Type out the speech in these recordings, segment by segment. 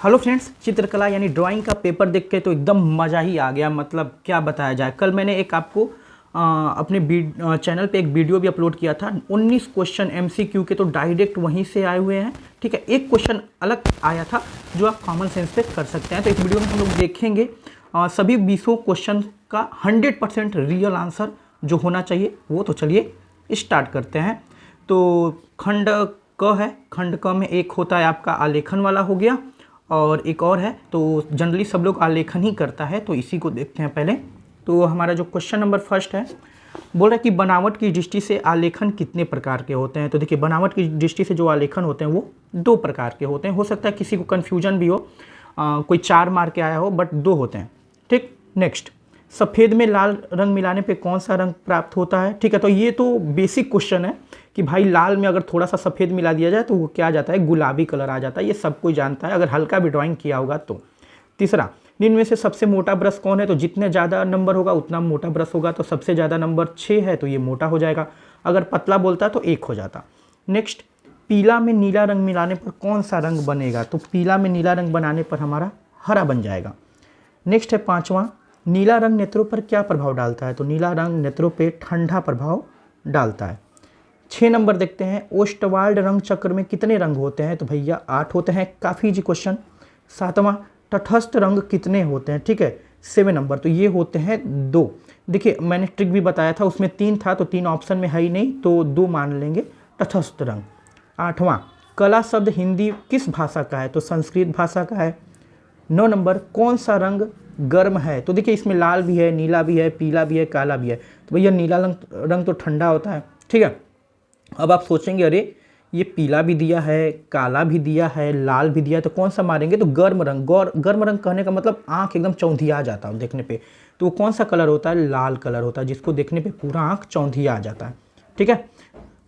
Hello friends, चित्रकला यानी drawing का पेपर देख के तो एकदम मज़ा ही आ गया। मतलब क्या बताया जाए। कल मैंने एक आपको अपने चैनल पे एक वीडियो भी अपलोड किया था। 19 क्वेश्चन एमसीक्यू के तो डायरेक्ट वहीं से आए हुए हैं। ठीक है, एक क्वेश्चन अलग आया था जो आप कॉमन सेंस पे कर सकते हैं। तो इस वीडियो में हम लोग देखेंगे सभी 20 क्वेश्चन का 100% रियल आंसर जो होना चाहिए वो। तो चलिए स्टार्ट करते हैं। तो खंड क है, खंड क में एक होता है आपका आलेखन वाला हो गया और एक और है। तो जनरली सब लोग आलेखन ही करता है, तो इसी को देखते हैं पहले। तो हमारा जो क्वेश्चन नंबर फर्स्ट है, बोल रहा है कि बनावट की दृष्टि से आलेखन कितने प्रकार के होते हैं। तो देखिए, बनावट की दृष्टि से जो आलेखन होते हैं वो 2 प्रकार के होते हैं। हो सकता है किसी को कन्फ्यूजन भी हो, कोई 4 मार के आया हो, बट 2 होते हैं। ठीक, नेक्स्ट, सफ़ेद में लाल रंग मिलाने पे कौन सा रंग प्राप्त होता है। ठीक है, तो ये तो बेसिक क्वेश्चन है कि भाई लाल में अगर थोड़ा सा सफ़ेद मिला दिया जाए तो वो क्या आ जाता है, गुलाबी कलर आ जाता है। ये सब कोई जानता है अगर हल्का भी ड्राइंग किया होगा तो। तीसरा, निम्न में से सबसे मोटा ब्रश कौन है। तो जितने ज़्यादा नंबर होगा उतना मोटा ब्रश होगा। तो सबसे ज़्यादा नंबर 6 है तो ये मोटा हो जाएगा। अगर पतला बोलता तो 1 हो जाता। नेक्स्ट, पीला में नीला रंग मिलाने पर कौन सा रंग बनेगा। तो पीला में नीला रंग बनाने पर हमारा हरा बन जाएगा। नेक्स्ट है 5वां, नीला रंग नेत्रों पर क्या प्रभाव डालता है। तो नीला रंग नेत्रों पे ठंडा प्रभाव डालता है। 6 नंबर देखते हैं, ओस्टवाल्ड रंग चक्र में कितने रंग होते हैं। तो भैया 8 होते हैं, काफ़ी इजी क्वेश्चन। 7वां, तटस्थ रंग कितने होते हैं। ठीक है, 7 नंबर, तो ये होते हैं 2। देखिए मैंने ट्रिक भी बताया था, उसमें 3 था तो 3 ऑप्शन में है ही नहीं, तो 2 मान लेंगे तटस्थ रंग। 8वां, कला शब्द हिंदी किस भाषा का है। तो संस्कृत भाषा का है। 9 नंबर, कौन सा रंग गर्म है। तो देखिए इसमें लाल भी है, नीला भी है, पीला भी है, काला भी है। तो भैया नीला रंग तो ठंडा होता है। ठीक है, अब आप सोचेंगे अरे ये पीला भी दिया है, काला भी दिया है, लाल भी दिया है, तो कौन सा मारेंगे। तो गर्म रंग। गर्म रंग कहने का मतलब आंख एकदम चौंधिया जाता है देखने पे। तो वो कौन सा कलर होता है, लाल कलर होता है, जिसको देखने पे पूरा आंख चौंधिया आ जाता है। ठीक है।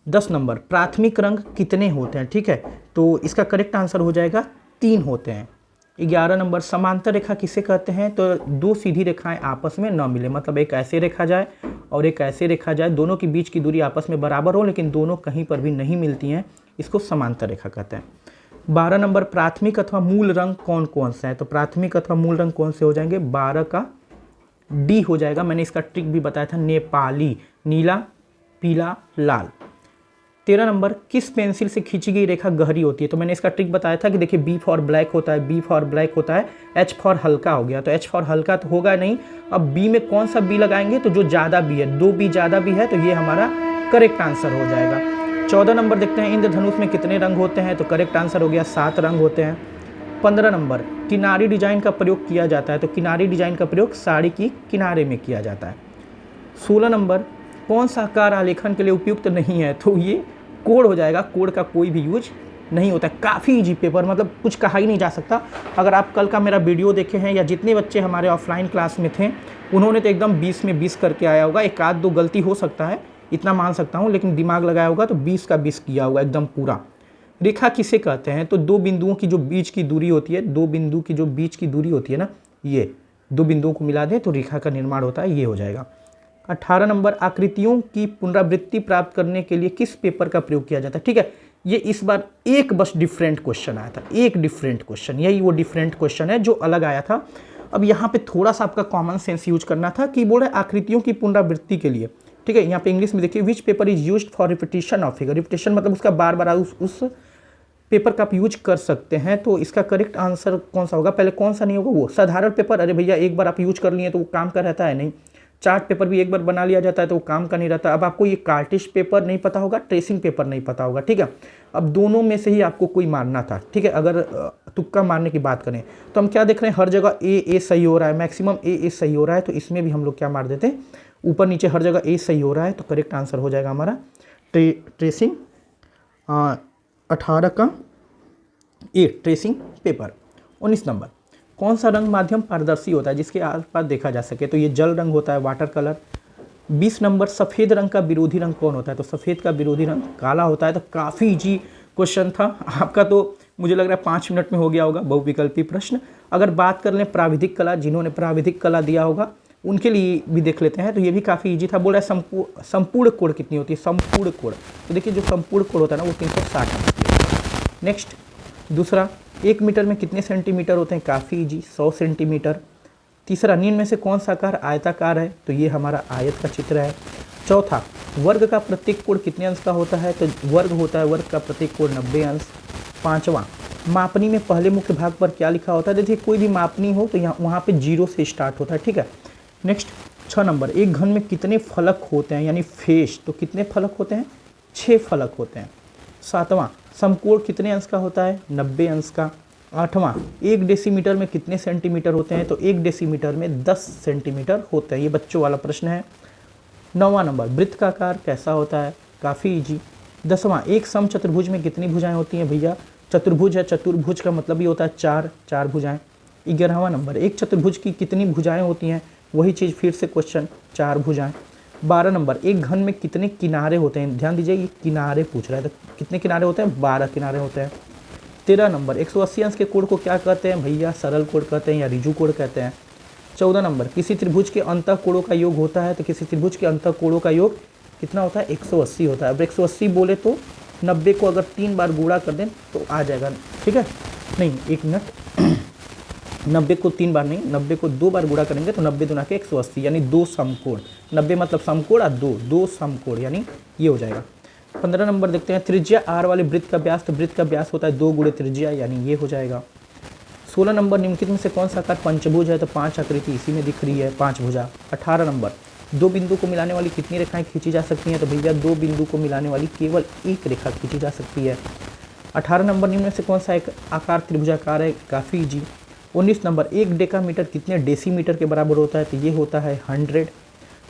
10 नंबर, प्राथमिक रंग कितने होते हैं। ठीक है, तो इसका करेक्ट आंसर हो जाएगा 3 होते हैं। 11 नंबर, समांतर रेखा किसे कहते हैं। तो 2 सीधी रेखाएं आपस में न मिले, मतलब एक ऐसे रेखा जाए और एक ऐसे रेखा जाए, दोनों के बीच की दूरी आपस में बराबर हो लेकिन दोनों कहीं पर भी नहीं मिलती हैं, इसको समांतर रेखा कहते हैं। 12 नंबर, प्राथमिक अथवा मूल रंग कौन कौन सा है। तो प्राथमिक अथवा मूल रंग कौन से हो जाएंगे, 12 का डी हो जाएगा। मैंने इसका ट्रिक भी बताया था, नेपाली, नीला, पीला, लाल। 13 नंबर, किस पेंसिल से खींची गई रेखा गहरी होती है। तो मैंने इसका ट्रिक बताया था कि देखिए बी फॉर ब्लैक होता है, बी फॉर ब्लैक होता है, एच फॉर हल्का हो गया। तो एच फॉर हल्का तो होगा नहीं। अब बी में कौन सा बी लगाएंगे, तो जो ज़्यादा बी है, 2 बी ज़्यादा बी है, तो ये हमारा करेक्ट आंसर हो जाएगा। 14 नंबर देखते हैं, इंद्रधनुष में कितने रंग होते हैं। तो करेक्ट आंसर हो गया 7 रंग होते हैं। 15 नंबर, किनारी डिजाइन का प्रयोग किया जाता है। तो किनारी डिजाइन का प्रयोग साड़ी की किनारे में किया जाता है। 16 नंबर, कौन सा आकार आलेखन के लिए उपयुक्त नहीं है। तो ये कोड हो जाएगा, कोड का कोई भी यूज नहीं होता है। काफ़ी इजी पेपर, मतलब कुछ कहा ही नहीं जा सकता। अगर आप कल का मेरा वीडियो देखे हैं या जितने बच्चे हमारे ऑफलाइन क्लास में थे उन्होंने तो एकदम 20 में 20 करके आया होगा। एक आध 2 गलती हो सकता है, इतना मान सकता हूँ, लेकिन दिमाग लगाया होगा तो 20 का 20 किया होगा एकदम पूरा। रेखा किसे कहते हैं। तो 2 बिंदुओं की जो बीच की दूरी होती है, 2 बिंदु की जो बीच की दूरी होती है ना, ये 2 बिंदुओं को मिला दें तो रेखा का निर्माण होता है, ये हो जाएगा। 18 नंबर, आकृतियों की पुनरावृत्ति प्राप्त करने के लिए किस पेपर का प्रयोग किया जाता है। ठीक है, ये इस बार एक बस डिफरेंट क्वेश्चन आया था, एक डिफरेंट क्वेश्चन, यही वो डिफरेंट क्वेश्चन है जो अलग आया था। अब यहाँ पे थोड़ा सा आपका कॉमन सेंस यूज करना था कि बोल रहे आकृतियों की पुनरावृत्ति के लिए। ठीक है, यहाँ पे इंग्लिश में देखिए, विच paper is used for repetition of figure. Repetition मतलब उसका बार बार उस पेपर का आप यूज कर सकते हैं। तो इसका करेक्ट आंसर कौन सा होगा, पहले कौन सा नहीं होगा, वो साधारण पेपर। अरे भैया एक बार आप यूज कर लिए तो वो काम का रहता है नहीं। चार्ट पेपर भी एक बार बना लिया जाता है तो वो काम का नहीं रहता। अब आपको ये कार्टिश पेपर नहीं पता होगा, ट्रेसिंग पेपर नहीं पता होगा। ठीक है, अब दोनों में से ही आपको कोई मारना था। ठीक है, अगर तुक्का मारने की बात करें तो हम क्या देख रहे हैं, हर जगह ए सही हो रहा है, मैक्सिमम ए सही हो रहा है। तो इसमें भी हम लोग क्या मार देते हैं, ऊपर नीचे हर जगह ए सही हो रहा है। तो करेक्ट आंसर हो जाएगा हमारा ट्रेसिंग 18 का ए, ट्रेसिंग पेपर। 19 नंबर, कौन सा रंग माध्यम पारदर्शी होता है जिसके आस पास देखा जा सके। तो ये जल रंग होता है, वाटर कलर। 20 नंबर, सफ़ेद रंग का विरोधी रंग कौन होता है। तो सफ़ेद का विरोधी रंग काला होता है। तो काफ़ी इजी क्वेश्चन था आपका, तो मुझे लग रहा है 5 मिनट में हो गया होगा, बहुविकल्पी प्रश्न। अगर बात कर लें प्राविधिक कला, जिन्होंने प्राविधिक कला दिया होगा उनके लिए भी देख लेते हैं। तो ये भी काफ़ी ईजी था। बोल रहा है संपूर्ण कोण कितनी होती है, संपूर्ण कोण। तो देखिए जो संपूर्ण कोण होता है ना वो 360 नंबर। नेक्स्ट, दूसरा, 1 मीटर में कितने सेंटीमीटर होते हैं? काफ़ी इजी, 100 सेंटीमीटर। तीसरा, निम्न में से कौन सा आकार आयताकार है? तो ये हमारा आयत का चित्र है। चौथा, वर्ग का प्रत्येक कोण कितने अंश का होता है? तो वर्ग होता है, वर्ग का प्रत्येक कोण 90 अंश। पांचवा, मापनी में पहले मुख्य भाग पर क्या लिखा होता है? देखिए कोई भी मापनी हो तो यहाँ वहाँ पे 0 से स्टार्ट होता है, ठीक है। नेक्स्ट 6 नंबर, एक घन में कितने फलक होते हैं यानी फेस? तो कितने फलक होते हैं? 6 फलक होते हैं। सातवां, समकोण कितने अंश का होता है? 90 अंश का। आठवां, 1 डेसीमीटर में कितने सेंटीमीटर होते हैं? तो 1 डेसीमीटर में 10 सेंटीमीटर होते हैं। ये बच्चों वाला प्रश्न है। 9वां नंबर, वृत्त का आकार कैसा होता है? काफ़ी इजी। 10वां, एक समचतुर्भुज में कितनी भुजाएं होती हैं? भैया चतुर्भुज है, चतुर्भुज का मतलब ही होता है 4 भुजाएं। 11वां नंबर, एक चतुर्भुज की कितनी भुजाएं होती हैं? वही चीज़ फिर से क्वेश्चन, 4 भुजाएं। 12 नंबर, एक घन में कितने किनारे होते हैं? ध्यान दीजिए ये किनारे पूछ रहा है, तो कितने किनारे होते हैं? 12 किनारे होते हैं। 13 नंबर, 180 अंश के कोण को क्या कहते हैं? भैया सरल कोण कहते हैं या रिजु कोण कहते हैं। 14 नंबर, किसी त्रिभुज के अंतः कोणों का योग होता है? तो किसी त्रिभुज के अंतः कोणों का योग कितना होता है? 180 होता है। अब 180 बोले तो 90 को अगर 3 बार गुणा कर दें तो आ जाएगा, ठीक है। नहीं, 1 मिनट, 90 को 3 बार नहीं, 90 को 2 बार गुणा करेंगे तो 90 दूना के 180 यानी 2 समकोण। 90 मतलब समकोण और 2 समकोण यानी ये हो जाएगा। 15 नंबर देखते हैं, त्रिज्या r वाले वृत्त का व्यास, तो वृत्त का व्यास होता है 2 गुणे त्रिज्या यानी ये हो जाएगा। 16 नंबर, निम्नलिखित में से कौन सा आकार पंचभुज है? तो 5 आकृति इसी में दिख रही है, 5 भुजा। 18 नंबर, 2 बिंदु को मिलाने वाली कितनी रेखाएं खींची जा सकती हैं? तो भैया 2 बिंदु को मिलाने वाली केवल एक रेखा खींची जा सकती है। 18 नंबर, निम्न में से कौन सा एक आकार त्रिभुजाकार है? काफ़ी इजी। 19 नंबर, 1 डेकामीटर कितने डेसीमीटर के बराबर होता है? तो ये होता है 100।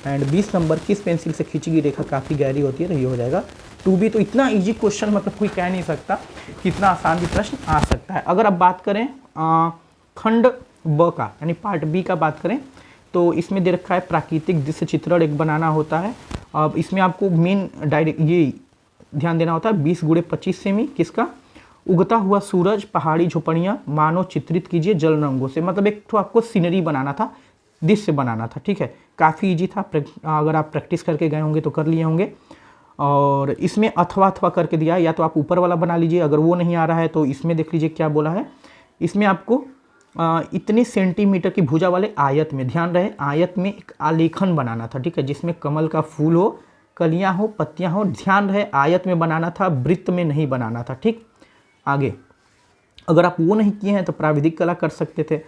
एंड 20 नंबर, किस पेंसिल से खींची गई रेखा काफ़ी गहरी होती है? तो ये हो जाएगा 2B। तो इतना इजी क्वेश्चन मतलब कोई कह नहीं सकता कि इतना आसान भी प्रश्न आ सकता है। अगर आप बात करें खंड ब का यानी पार्ट बी का बात करें तो इसमें दे रखा है प्राकृतिक दृश्य चित्रण एक बनाना होता है। अब इसमें आपको मेन डायरेक्ट ये ध्यान देना होता है 20 गुणे 25 सेमी किसका? उगता हुआ सूरज, पहाड़ी झोपड़ियाँ मानो चित्रित कीजिए जल रंगों से। मतलब एक तो आपको सीनरी बनाना था, दृश्य बनाना था, ठीक है। काफ़ी इजी था, अगर आप प्रैक्टिस करके गए होंगे तो कर लिए होंगे। और इसमें अथवा अथवा करके दिया है, या तो आप ऊपर वाला बना लीजिए, अगर वो नहीं आ रहा है तो इसमें देख लीजिए क्या बोला है। इसमें आपको इतने सेंटीमीटर की भुजा वाले आयत में, ध्यान रहे आयत में एक आलेखन बनाना था, ठीक है, जिसमें कमल का फूल हो, कलियां हो, पत्तियां हो। ध्यान रहे आयत में बनाना था, वृत्त में नहीं बनाना था, ठीक। आगे अगर आप वो नहीं किए हैं तो प्राविधिक कला कर सकते थे,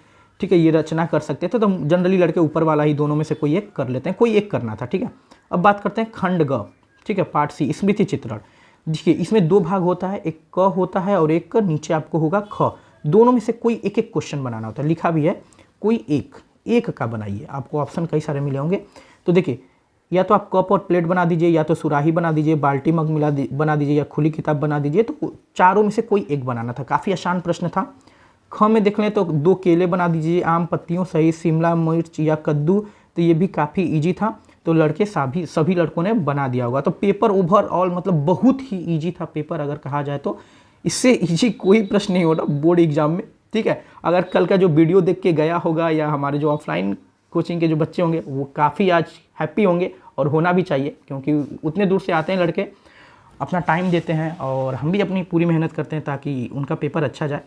ठीक है, ये रचना कर सकते थे। तो जनरली लड़के ऊपर वाला ही दोनों में से कोई एक कर लेते हैं, कोई एक करना था, ठीक है। अब बात करते हैं खंड ग, ठीक है, पार्ट सी, स्मृति चित्रण। देखिए इसमें 2 भाग होता है, एक क होता है और एक नीचे आपको होगा ख। दोनों में से कोई एक एक क्वेश्चन बनाना होता है, लिखा भी है कोई एक का बनाइए। आपको ऑप्शन कई सारे मिले होंगे। तो देखिए या तो आप कप और प्लेट बना दीजिए, या तो सुराही बना दीजिए, बाल्टी मग बना दीजिए, या खुली किताब बना दीजिए। तो चारों में से कोई एक बनाना था। काफ़ी आसान प्रश्न था। ख में देख लें तो 2 केले बना दीजिए, आम पत्तियों सहित शिमला मिर्च या कद्दू। तो ये भी काफ़ी ईजी था, तो लड़के सभी लड़कों ने बना दिया होगा। तो पेपर ओवरऑल मतलब बहुत ही ईजी था पेपर, अगर कहा जाए तो इससे ईजी कोई प्रश्न नहीं होता बोर्ड एग्जाम में, ठीक है। अगर कल का जो वीडियो देख के गया होगा या हमारे जो ऑफलाइन कोचिंग के जो बच्चे होंगे वो काफ़ी आज हैप्पी होंगे, और होना भी चाहिए, क्योंकि उतने दूर से आते हैं लड़के, अपना टाइम देते हैं, और हम भी अपनी पूरी मेहनत करते हैं ताकि उनका पेपर अच्छा जाए।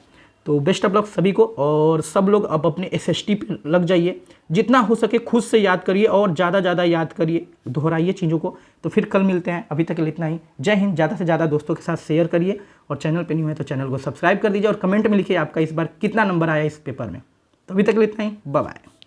तो बेस्ट ऑफ लक सभी को, और सब लोग अब अपने SST पे लग जाइए, जितना हो सके खुद से याद करिए और ज़्यादा याद करिए, दोहराइए चीज़ों को। तो फिर कल मिलते हैं, अभी तक के लिए इतना ही। जय हिंद। ज़्यादा से ज़्यादा दोस्तों के साथ शेयर करिए, और चैनल पे नहीं है तो चैनल को सब्सक्राइब कर दीजिए, और कमेंट में लिखिए आपका इस बार कितना नंबर आया इस पेपर में। तो अभी तक के लिए इतना ही, बाय बाय।